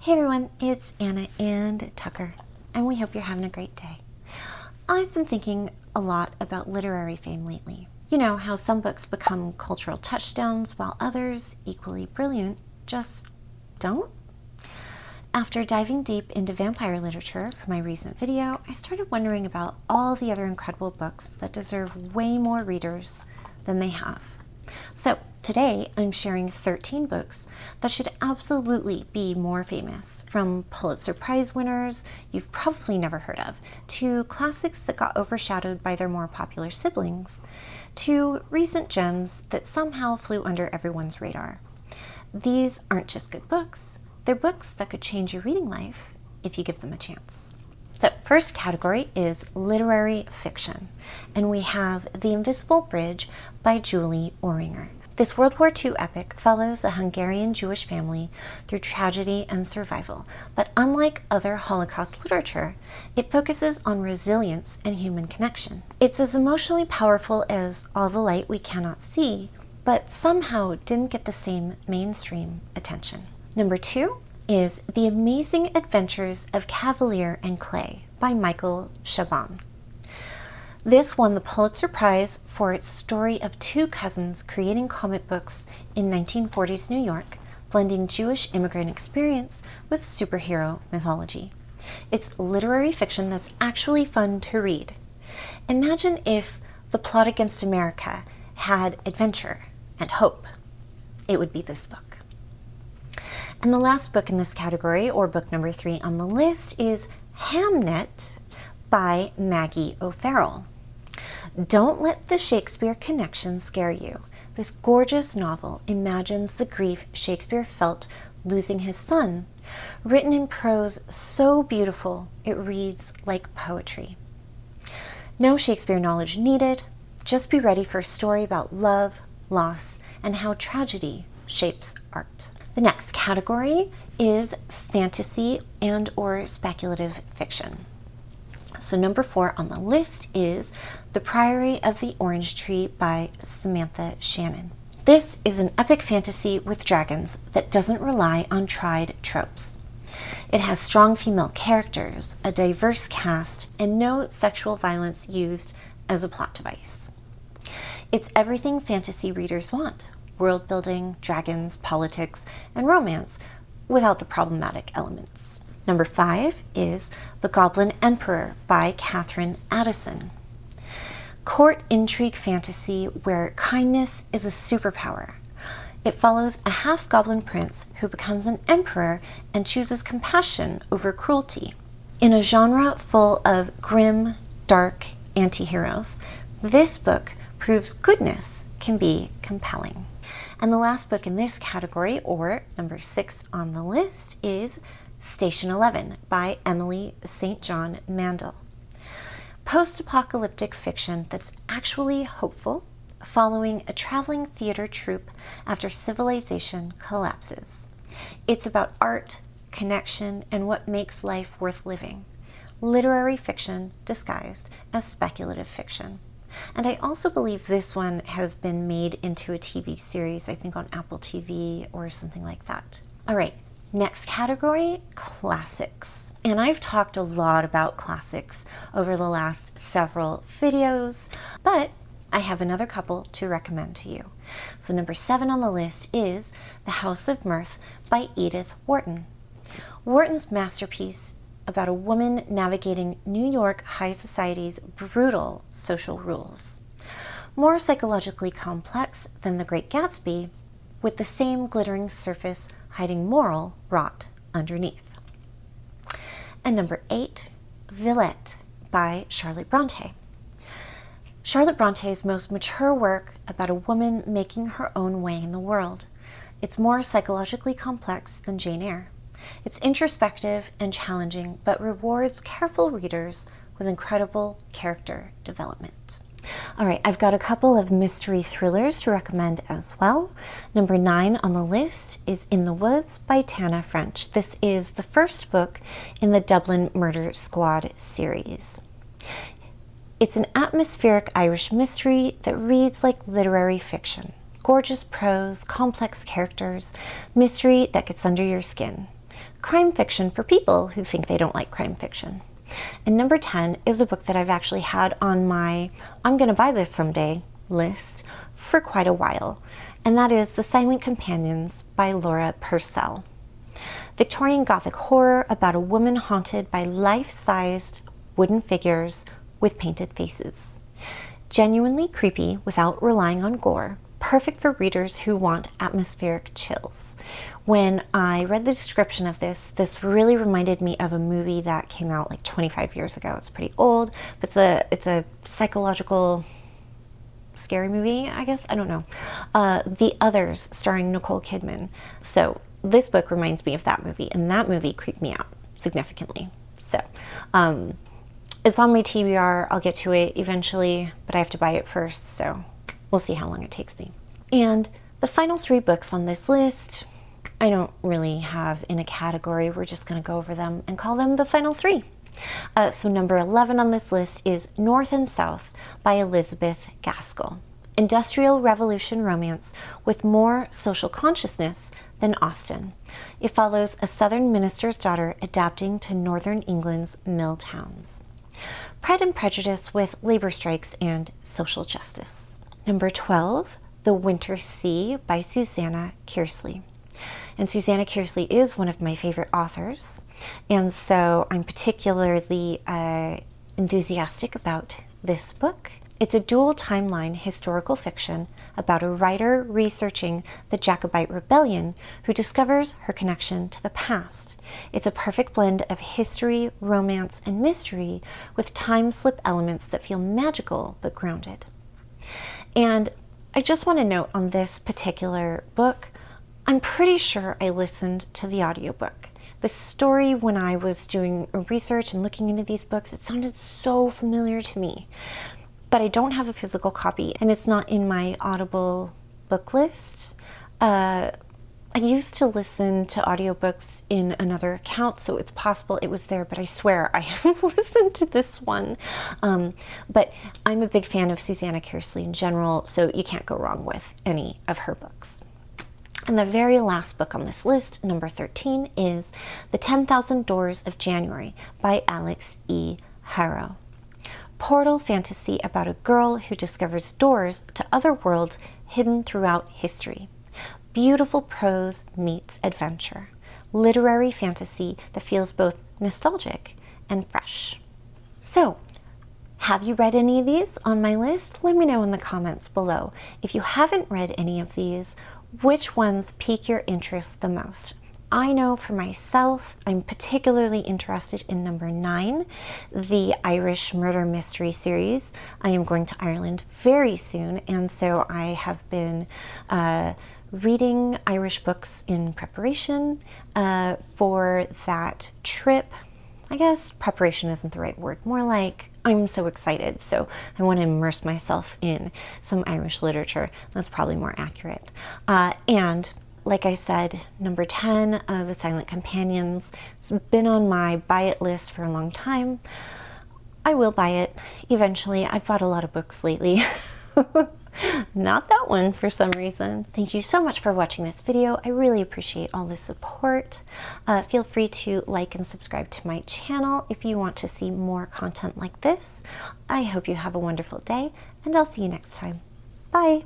Hey everyone, it's Anna and Tucker, and we hope you're having a great day. I've been thinking a lot about literary fame lately. You know how some books become cultural touchdowns while others, equally brilliant, just don't? After diving deep into vampire literature for my recent video, I started wondering about all the other incredible books that deserve way more readers than they have. So today I'm sharing 13 books that should absolutely be more famous, from Pulitzer Prize winners you've probably never heard of, to classics that got overshadowed by their more popular siblings, to recent gems that somehow flew under everyone's radar. These aren't just good books, they're books that could change your reading life if you give them a chance. So first category is literary fiction, and we have The Invisible Bridge by Julie Oringer. This World War II epic follows a Hungarian Jewish family through tragedy and survival, but unlike other Holocaust literature, it focuses on resilience and human connection. It's as emotionally powerful as All the Light We Cannot See, but somehow didn't get the same mainstream attention. Number 2 is The Amazing Adventures of Cavalier and Clay by Michael Chabon. This won the Pulitzer Prize for its story of two cousins creating comic books in 1940s New York, blending Jewish immigrant experience with superhero mythology. It's literary fiction that's actually fun to read. Imagine if The Plot Against America had adventure and hope. It would be this book. And the last book in this category, or book number 3 on the list, is Hamnet by Maggie O'Farrell. Don't let the Shakespeare connection scare you. This gorgeous novel imagines the grief Shakespeare felt losing his son, written in prose so beautiful it reads like poetry. No Shakespeare knowledge needed, just be ready for a story about love, loss, and how tragedy shapes art. The next category is fantasy and/or speculative fiction. So number 4 on the list is The Priory of the Orange Tree by Samantha Shannon. This is an epic fantasy with dragons that doesn't rely on tried tropes. It has strong female characters, a diverse cast, and no sexual violence used as a plot device. It's everything fantasy readers want: world building, dragons, politics, and romance, without the problematic elements. Number 5 is The Goblin Emperor by Catherine Addison. Court intrigue fantasy where kindness is a superpower. It follows a half-goblin prince who becomes an emperor and chooses compassion over cruelty. In a genre full of grim, dark anti-heroes, this book proves goodness can be compelling. And the last book in this category, or number 6 on the list, is Station 11 by Emily St. John Mandel. Post-apocalyptic fiction that's actually hopeful, following a traveling theater troupe after civilization collapses. It's about art, connection, and what makes life worth living. Literary fiction disguised as speculative fiction. And I also believe this one has been made into a TV series, I think on Apple TV or something like that. All right, next category, classics. And I've talked a lot about classics over the last several videos, but I have another couple to recommend to you. So number 7 on the list is The House of Mirth by Edith Wharton. Wharton's masterpiece about a woman navigating New York high society's brutal social rules. More psychologically complex than The Great Gatsby, with the same glittering surface hiding moral rot underneath. And number 8, Villette by Charlotte Bronte. Charlotte Bronte's most mature work about a woman making her own way in the world. It's more psychologically complex than Jane Eyre. It's introspective and challenging, but rewards careful readers with incredible character development. All right, I've got a couple of mystery thrillers to recommend as well. Number 9 on the list is In the Woods by Tana French. This is the first book in the Dublin Murder Squad series. It's an atmospheric Irish mystery that reads like literary fiction. Gorgeous prose, complex characters, mystery that gets under your skin. crime fiction for people who think they don't like crime fiction. And number 10 is a book that I've actually had on my I'm gonna buy this someday list for quite a while, and that is The Silent Companions by Laura Purcell. Victorian Gothic horror about a woman haunted by life-sized wooden figures with painted faces. Genuinely creepy without relying on gore, perfect for readers who want atmospheric chills. When I read the description of this really reminded me of a movie that came out like 25 years ago. It's pretty old, but it's a psychological scary movie, I guess. I don't know. The Others, starring Nicole Kidman. So this book reminds me of that movie, and that movie creeped me out significantly. So it's on my TBR. I'll get to it eventually, but I have to buy it first, so we'll see how long it takes me. And the final 3 books on this list, I don't really have in a category. We're just going to go over them and call them the final 3. So number 11 on this list is North and South by Elizabeth Gaskell. Industrial Revolution romance with more social consciousness than Austen. It follows a Southern minister's daughter adapting to Northern England's mill towns. Pride and Prejudice with labor strikes and social justice. Number 12, The Winter Sea by Susanna Kearsley. And Susanna Kearsley is one of my favorite authors, and so I'm particularly enthusiastic about this book. It's a dual timeline historical fiction about a writer researching the Jacobite Rebellion who discovers her connection to the past. It's a perfect blend of history, romance, and mystery with time slip elements that feel magical but grounded. And I just want to note on this particular book, I'm pretty sure I listened to the audiobook. The story, when I was doing research and looking into these books, it sounded so familiar to me. But I don't have a physical copy, and it's not in my Audible book list. I used to listen to audiobooks in another account, so it's possible it was there, but I swear I haven't listened to this one. But I'm a big fan of Susanna Kearsley in general, so you can't go wrong with any of her books. And the very last book on this list, number 13, is The 10,000 Doors of January by Alex E. Harrow. Portal fantasy about a girl who discovers doors to other worlds hidden throughout history. Beautiful prose meets adventure. Literary fantasy that feels both nostalgic and fresh. So, have you read any of these on my list? Let me know in the comments below. If you haven't read any of these, which ones pique your interest the most? I know for myself, I'm particularly interested in number 9, the Irish murder mystery series. I am going to Ireland very soon, and so I have been reading Irish books in preparation for that trip. I guess preparation isn't the right word, more like I'm so excited, so I want to immerse myself in some Irish literature. That's probably more accurate. And like I said, number 10, The Silent Companions. It's been on my buy it list for a long time. I will buy it eventually. I've bought a lot of books lately. Not that one for some reason. Thank you so much for watching this video. I really appreciate all the support. Feel free to like and subscribe to my channel if you want to see more content like this. I hope you have a wonderful day, and I'll see you next time. Bye.